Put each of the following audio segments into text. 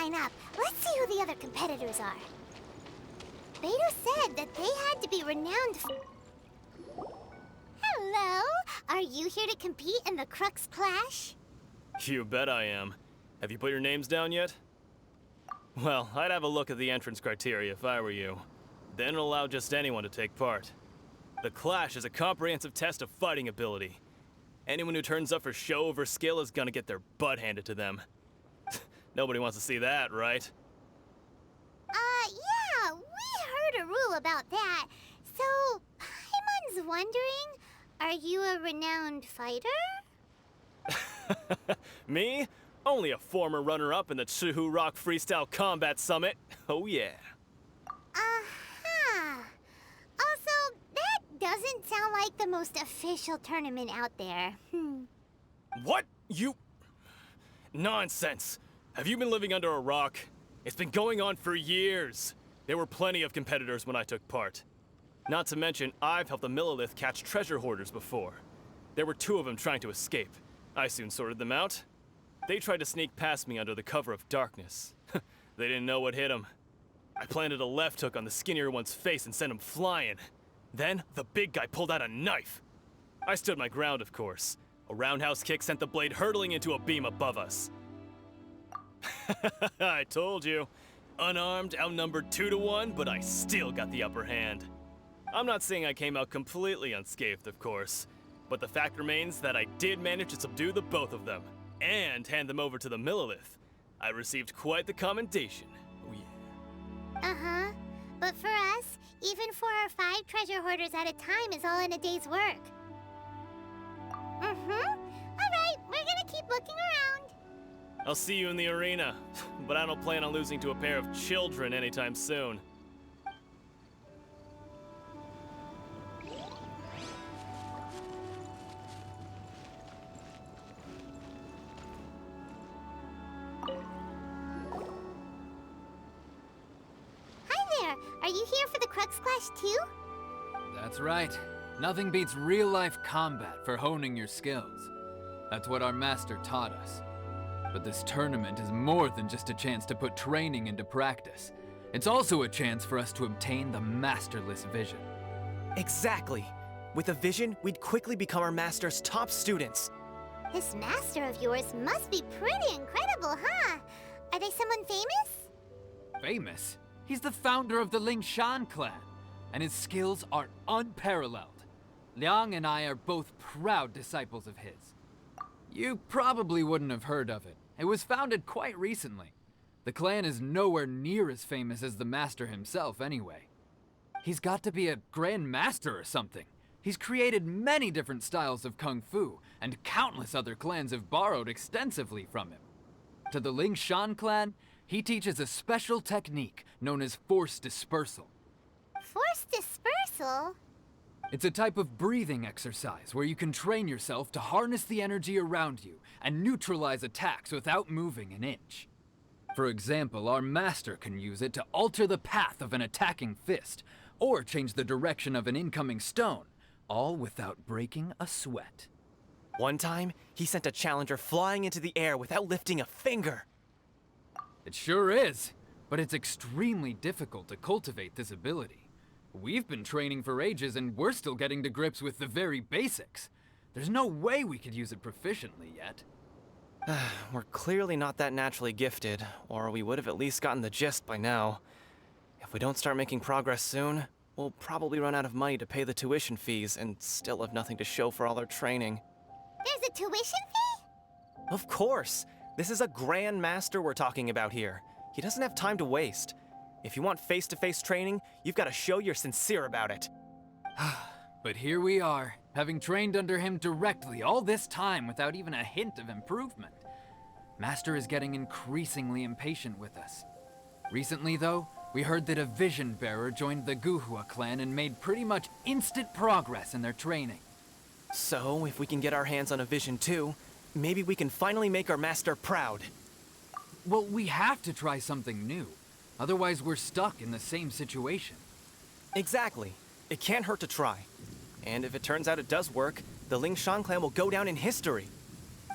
line up. Let's see who the other competitors are. Beto said that they had to be renowned. Hello? Are you here to compete in the Crux Clash? You bet I am. Have you put your names down yet? Well, I'd have a look at the entrance criteria if I were you. Then it'll allow just anyone to take part. The Clash is a comprehensive test of fighting ability. Anyone who turns up for show over skill is gonna get their butt handed to them. Nobody wants to see that, right? Yeah, we heard a rule about that. So, Paimon's wondering, are you a renowned fighter? Me? Only a former runner-up in the Chihu Rock Freestyle Combat Summit. Oh yeah. Also, that doesn't sound like the most official tournament out there. What? You... Nonsense. Have you been living under a rock? It's been going on for years. There were plenty of competitors when I took part. Not to mention, I've helped the Millilith catch treasure hoarders before. There were 2 of them trying to escape. I soon sorted them out. They tried to sneak past me under the cover of darkness. They didn't know what hit them. I planted a left hook on the skinnier one's face and sent him flying. Then, the big guy pulled out a knife. I stood my ground, of course. A roundhouse kick sent the blade hurtling into a beam above us. I told you. Unarmed, outnumbered 2 to 1, but I still got the upper hand. I'm not saying I came out completely unscathed, of course, but the fact remains that I did manage to subdue the both of them, and hand them over to the Millilith. I received quite the commendation. Oh yeah. But for us, even 4 or 5 treasure hoarders at a time is all in a day's work. Alright, we're gonna keep looking around. I'll see you in the arena, but I don't plan on losing to a pair of children anytime soon. Hi there, are you here for the Crux Clash too? That's right. Nothing beats real-life combat for honing your skills. That's what our master taught us. But this tournament is more than just a chance to put training into practice. It's also a chance for us to obtain the masterless vision. Exactly. With a vision, we'd quickly become our master's top students. This master of yours must be pretty incredible, huh? Are they someone famous? Famous? He's the founder of the Lingshan clan, and his skills are unparalleled. Liang and I are both proud disciples of his. You probably wouldn't have heard of it. It was founded quite recently. The clan is nowhere near as famous as the master himself anyway. He's got to be a grand master or something. He's created many different styles of kung fu, and countless other clans have borrowed extensively from him. To the Lingshan clan, he teaches a special technique known as force dispersal. Force dispersal? It's a type of breathing exercise where you can train yourself to harness the energy around you and neutralize attacks without moving an inch. For example, our master can use it to alter the path of an attacking fist, or change the direction of an incoming stone, all without breaking a sweat. One time, he sent a challenger flying into the air without lifting a finger. It sure is, but it's extremely difficult to cultivate this ability. We've been training for ages and we're still getting to grips with the very basics. There's no way we could use it proficiently yet. We're clearly not that naturally gifted, or we would have at least gotten the gist by now. If we don't start making progress soon, we'll probably run out of money to pay the tuition fees and still have nothing to show for all our training. There's a tuition fee? Of course! This is a grand master we're talking about here. He doesn't have time to waste. If you want face-to-face training, you've got to show you're sincere about it. But here we are, having trained under him directly all this time without even a hint of improvement. Master is getting increasingly impatient with us. Recently, though, we heard that a vision bearer joined the Guhua clan and made pretty much instant progress in their training. So, if we can get our hands on a vision too, maybe we can finally make our master proud. Well, we have to try something new. Otherwise, we're stuck in the same situation. Exactly. It can't hurt to try. And if it turns out it does work, the Lingshan clan will go down in history.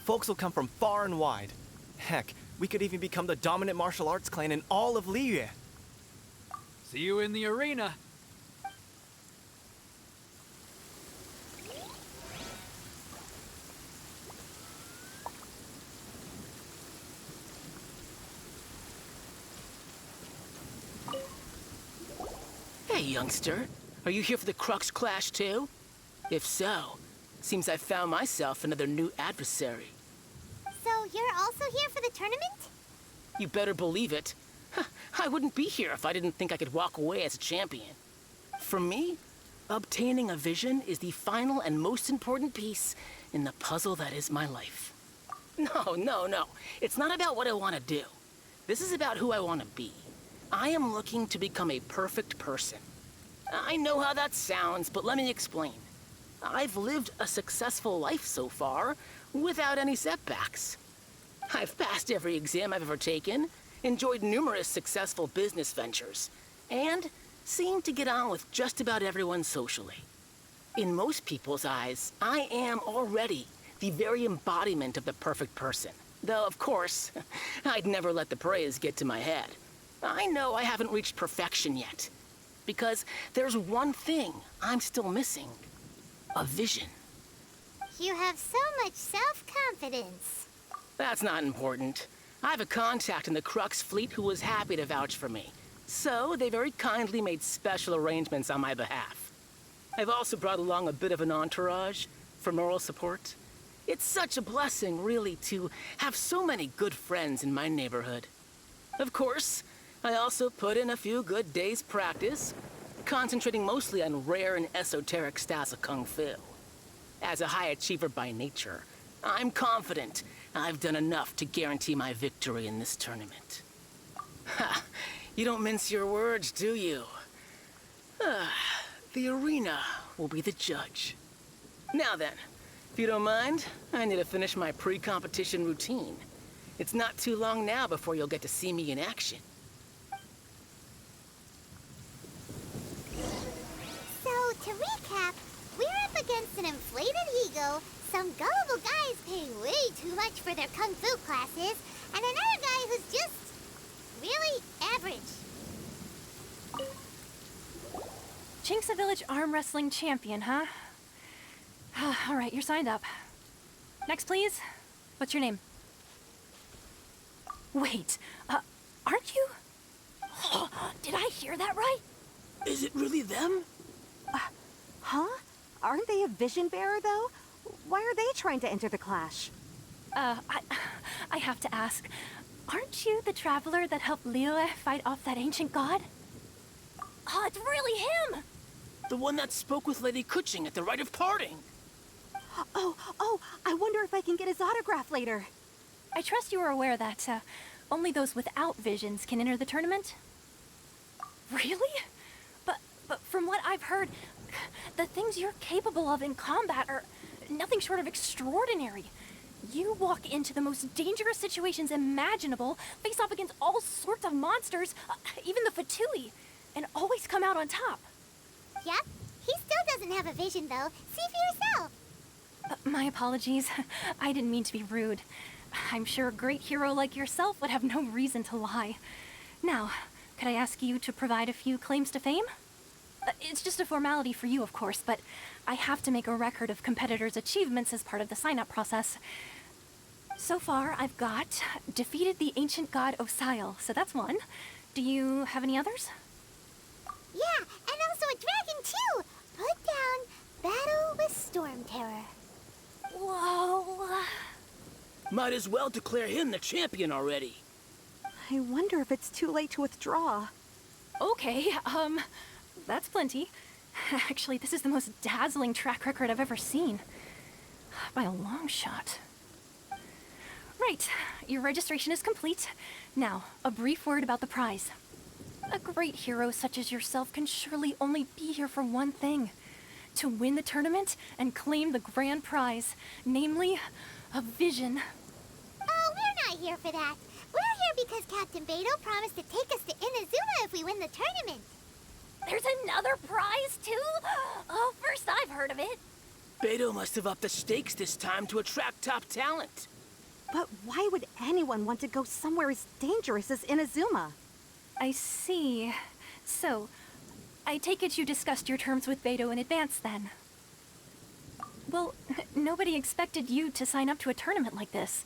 Folks will come from far and wide. Heck, We could even become the dominant martial arts clan in all of Liyue. See you in the arena. Hey, youngster. Are you here for the Crux Clash, too? If so, seems I found myself another new adversary. So you're also here for the tournament? You better believe it. I wouldn't be here if I didn't think I could walk away as a champion. For me, obtaining a vision is the final and most important piece in the puzzle that is my life. No. It's not about what I want to do. This is about who I want to be. I am looking to become a perfect person. I know how that sounds, but let me explain. I've lived a successful life so far, without any setbacks. I've passed every exam I've ever taken, enjoyed numerous successful business ventures, and seem to get on with just about everyone socially. In most people's eyes, I am already the very embodiment of the perfect person. Though, of course, I'd never let the praise get to my head. I know I haven't reached perfection yet, because there's one thing I'm still missing. A vision. You have so much self-confidence. That's not important. I have a contact in the Crux fleet who was happy to vouch for me, so they very kindly made special arrangements on my behalf. I've also brought along a bit of an entourage for moral support. It's such a blessing, really, to have so many good friends in my neighborhood. Of course, I also put in a few good days' practice, concentrating mostly on rare and esoteric styles of Kung Fu. As a high achiever by nature, I'm confident I've done enough to guarantee my victory in this tournament. Ha! You don't mince your words, do you? The arena will be the judge. Now then, if you don't mind, I need to finish my pre-competition routine. It's not too long now before you'll get to see me in action. So, to recap, we're up against an inflated ego, some gullible guys paying way too much for their kung fu classes, and another guy who's just really average. Jinxa Village Arm Wrestling Champion, huh? All right, you're signed up. Next, please. What's your name? Wait, aren't you? Did I hear that right? Is it really them? Huh? Aren't they a vision bearer, though? Why are they trying to enter the clash? I have to ask, aren't you the traveler that helped Liyue fight off that ancient god? Oh, it's really him! The one that spoke with Lady Kuching at the rite of parting. Oh, I wonder if I can get his autograph later. I trust you are aware that, only those without visions can enter the tournament? Really? But from what I've heard, the things you're capable of in combat are nothing short of extraordinary. You walk into the most dangerous situations imaginable, face off against all sorts of monsters, even the Fatui, and always come out on top. Yep, he still doesn't have a vision, though. See for yourself. My apologies. I didn't mean to be rude. I'm sure a great hero like yourself would have no reason to lie. Now, could I ask you to provide a few claims to fame? It's just a formality for you, of course, but I have to make a record of competitors' achievements as part of the sign-up process. So far, I've got defeated the ancient god Osile, so that's one. Do you have any others? Yeah, and also a dragon, too. Put down Battle with Storm Terror. Whoa. Might as well declare him the champion already. I wonder if it's too late to withdraw. Okay, that's plenty. Actually, this is the most dazzling track record I've ever seen. By a long shot. Right, your registration is complete. Now, a brief word about the prize. A great hero such as yourself can surely only be here for one thing. To win the tournament and claim the grand prize, namely, a vision. Oh, we're not here for that. We're here because Captain Beto promised to take us to Inazuma if we win the tournament. There's another prize, too? Oh, first I've heard of it. Beto must have upped the stakes this time to attract top talent. But why would anyone want to go somewhere as dangerous as Inazuma? I see. So, I take it you discussed your terms with Beto in advance, then? Well, nobody expected you to sign up to a tournament like this.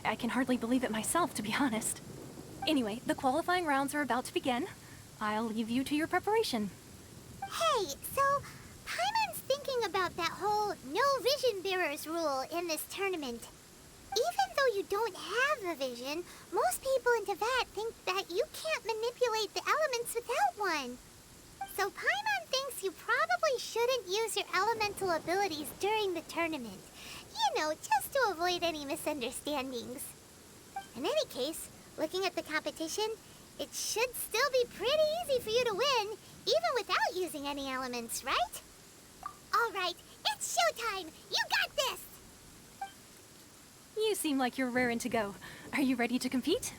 I can hardly believe it myself, to be honest. Anyway, the qualifying rounds are about to begin. I'll leave you to your preparation. Hey, so Paimon's thinking about that whole no vision bearers rule in this tournament. Even though you don't have a vision, most people in Teyvat think that you can't manipulate the elements without one. So Paimon thinks you probably shouldn't use your elemental abilities during the tournament. You know, just to avoid any misunderstandings. In any case, looking at the competition, it should still be pretty easy for you to win, even without using any elements, right? All right, it's showtime! You got this! You seem like you're raring to go. Are you ready to compete?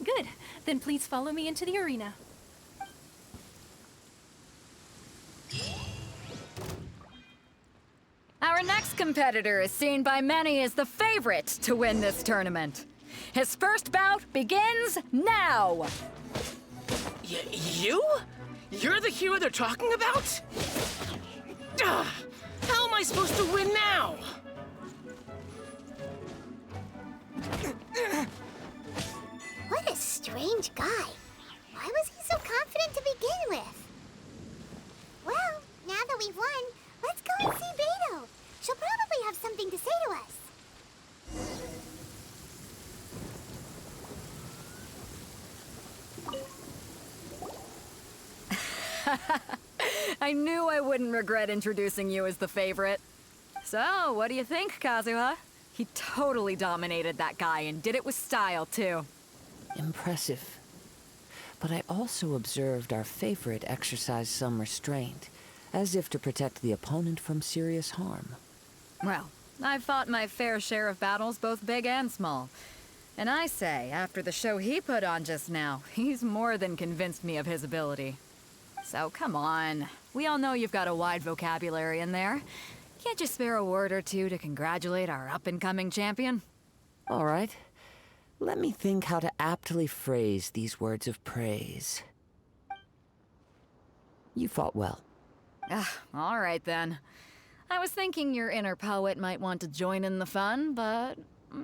Good. Then please follow me into the arena. Our next competitor is seen by many as the favorite to win this tournament. His first bout begins now! You? You're the hero they're talking about? Ugh, how am I supposed to win now? What a strange guy. Why was he so confident to begin with? Well, now that we've won, let's go and see Beto. She'll probably have something to say to us. I knew I wouldn't regret introducing you as the favorite. So, what do you think, Kazuha? He totally dominated that guy and did it with style, too. Impressive. But I also observed our favorite exercise some restraint, as if to protect the opponent from serious harm. Well, I've fought my fair share of battles, both big and small. And I say, after the show he put on just now, he's more than convinced me of his ability. So come on. We all know you've got a wide vocabulary in there. Can't you spare a word or two to congratulate our up-and-coming champion? All right. Let me think how to aptly phrase these words of praise. You fought well. All right then. I was thinking your inner poet might want to join in the fun, but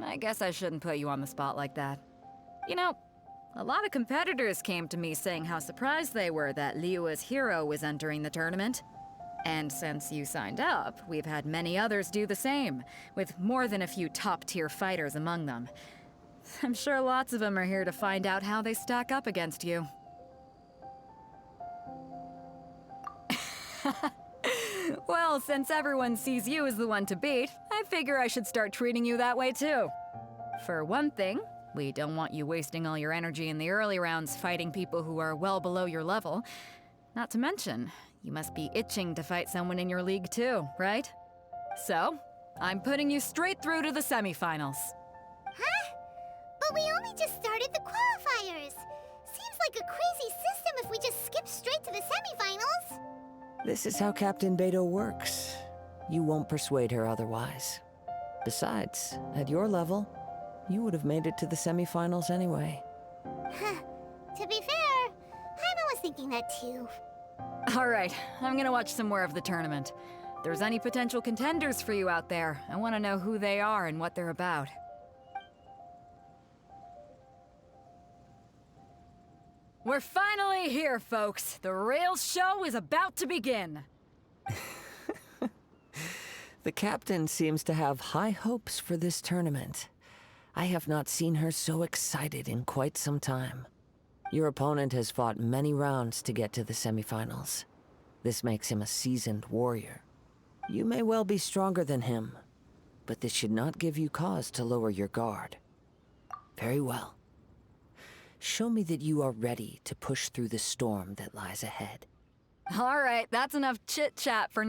I guess I shouldn't put you on the spot like that. You know, a lot of competitors came to me saying how surprised they were that Liyue's hero was entering the tournament. And since you signed up, we've had many others do the same, with more than a few top-tier fighters among them. I'm sure lots of them are here to find out how they stack up against you. Well, since everyone sees you as the one to beat, I figure I should start treating you that way too. For one thing, we don't want you wasting all your energy in the early rounds fighting people who are well below your level. Not to mention, you must be itching to fight someone in your league too, right? So, I'm putting you straight through to the semifinals. Huh? But we only just started the qualifiers. Seems like a crazy system if we just skip straight to the semifinals. This is how Captain Beto works. You won't persuade her otherwise. Besides, at your level, you would have made it to the semifinals anyway. Huh. To be fair, Paimon was thinking that too. All right, I'm gonna watch some more of the tournament. If there's any potential contenders for you out there, I want to know who they are and what they're about. We're finally here, folks. The real show is about to begin. The captain seems to have high hopes for this tournament. I have not seen her so excited in quite some time. Your opponent has fought many rounds to get to the semifinals. This makes him a seasoned warrior. You may well be stronger than him, but this should not give you cause to lower your guard. Very well. Show me that you are ready to push through the storm that lies ahead. All right, that's enough chit-chat for